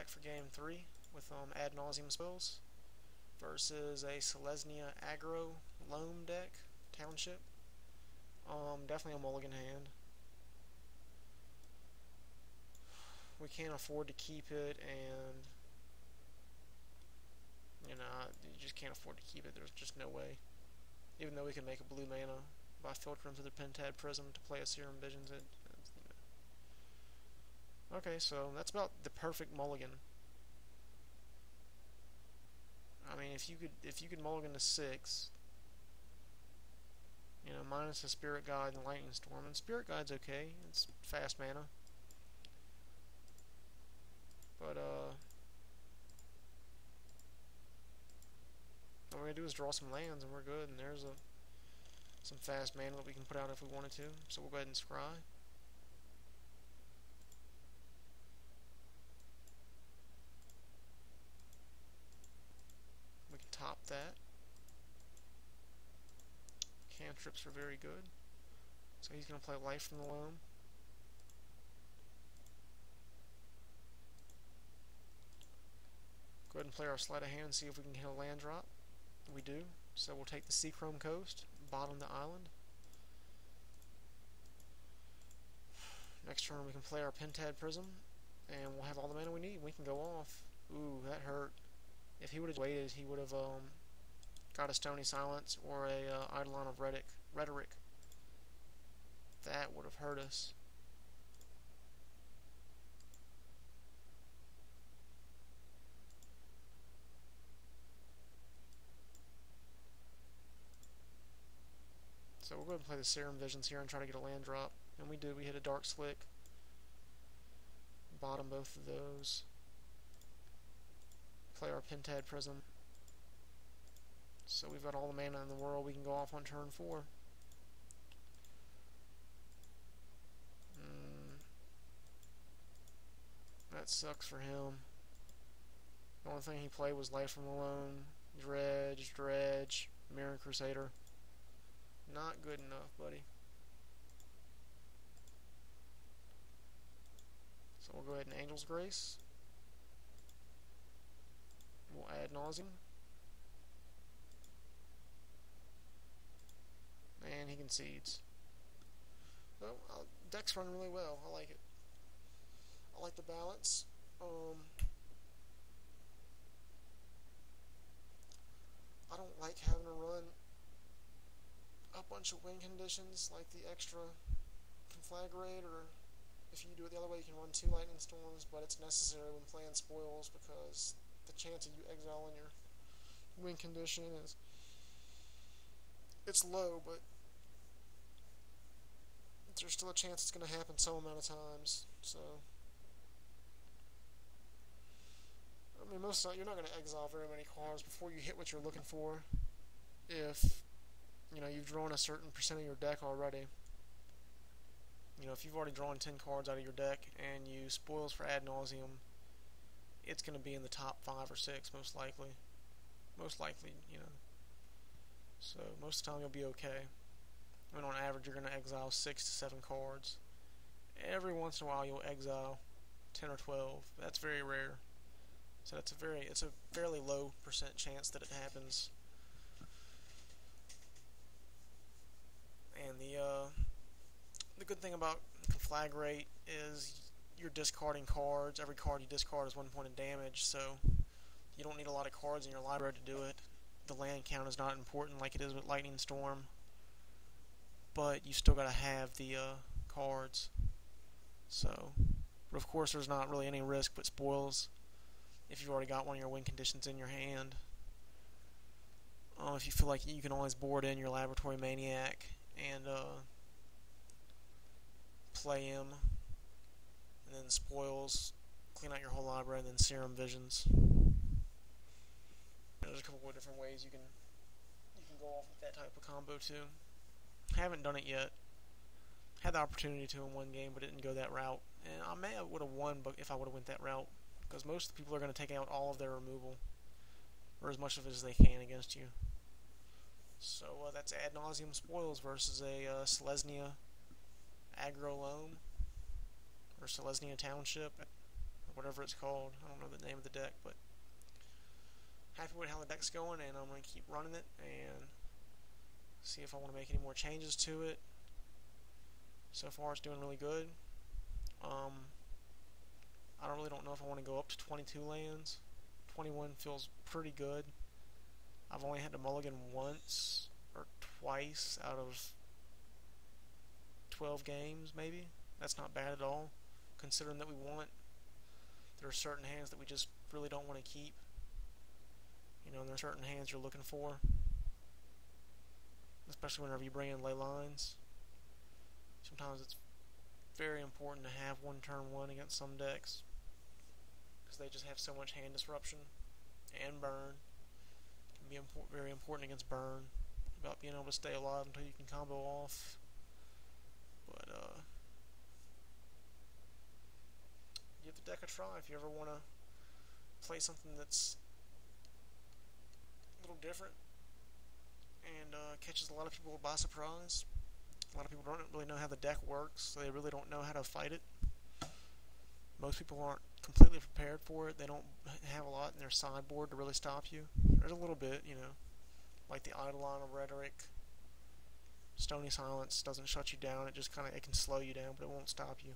back for game 3 with Ad Nauseam Spoils versus a Selesnya Aggro Loam deck, Township. Definitely a mulligan hand. We can't afford to keep it, and you just can't afford to keep it. There's just no way. Even though we can make a blue mana by filtering through the Pentad Prism to play a Serum Visions, Okay, so that's about the perfect mulligan. I mean, if you could mulligan to 6, minus the Spirit Guide and Lightning Storm, and Spirit Guide's okay. It's fast mana. But all we're gonna do is draw some lands, and we're good. And there's some fast mana that we can put out if we wanted to. So we'll go ahead and scry. We can top that. Cantrips are very good. So he's gonna play Life from the Loam. Go ahead and play our Sleight of Hand and see if we can hit a land drop. We do. So we'll take the Seachrome Coast, bottom the island. Next turn we can play our Pentad Prism, and we'll have all the mana we need. We can go off. Ooh, that hurt. If he would have waited, he would have got a Stony Silence or a Eidolon of Rhetoric. That would have hurt us. So we'll go ahead and play the Serum Visions here and try to get a land drop. And we do. We hit a Darkslick. Bottom both of those. Play our Pentad Prism. So we've got all the mana in the world. We can go off on turn 4. That sucks for him. The only thing he played was Life from the Loam, Dredge, Mirror Crusader. Not good enough, buddy. So we'll go ahead and Angel's Grace. We'll Ad Nauseam. And he concedes. So, deck's run really well. I like it. I like the balance. I don't like having to run a bunch of win conditions like the extra Conflagrate, or if you do it the other way you can run 2 Lightning Storms, but it's necessary when playing Spoils because the chance of you exiling your win condition it's low, but there's still a chance it's going to happen some amount of times. So I mean, most of the time you're not going to exile very many cards before you hit what you're looking for if you've drawn a certain percent of your deck already. If you've already drawn 10 cards out of your deck and you Spoils for Ad Nauseam, it's going to be in the top 5 or 6 most likely. So most of the time you'll be okay. I mean, on average you're going to exile 6 to 7 cards. Every once in a while you'll exile 10 or 12. That's very rare. So it's a fairly low percent chance that it happens. And the good thing about Conflagrate is you're discarding cards. Every card you discard is 1 point of damage, so you don't need a lot of cards in your library to do it. The land count is not important like it is with Lightning Storm, but you still gotta have the cards. So, but of course there's not really any risk but Spoils if you've already got one of your win conditions in your hand. If you feel like you can always board in your Laboratory Maniac and play him, and then Spoils, clean out your whole library, and then Serum Visions. There's a couple of different ways you can go off with that type of combo too. Haven't done it yet. Had the opportunity to in one game, but didn't go that route. And I may have would have won, but if I would have went that route, because most of the people are going to take out all of their removal, or as much of it as they can against you. So that's Ad Nauseam Spoils versus a Selesnya Aggro Loam, or Selesnya Township. whatever it's called. I don't know the name of the deck, but happy with how the deck's going, and I'm going to keep running it and see if I want to make any more changes to it. So far it's doing really good. I really don't know if I want to go up to 22 lands. 21 feels pretty good. I've only had to mulligan once or twice out of 12 games, maybe. That's not bad at all, considering that there are certain hands that we just really don't want to keep. You know, and there are certain hands you're looking for, especially whenever you bring in ley lines. Sometimes it's very important to have one turn one against some decks, because they just have so much hand disruption. And burn can be very important against burn, about being able to stay alive until you can combo off. But give the deck a try if you ever want to play something that's a little different and catches a lot of people by surprise. A lot of people don't really know how the deck works, so they really don't know how to fight it. Most people aren't completely prepared for it. They don't have a lot in their sideboard to really stop you. There's a little bit, you know, like the Eidolon of Rhetoric. Stony Silence doesn't shut you down. It just it can slow you down, but it won't stop you.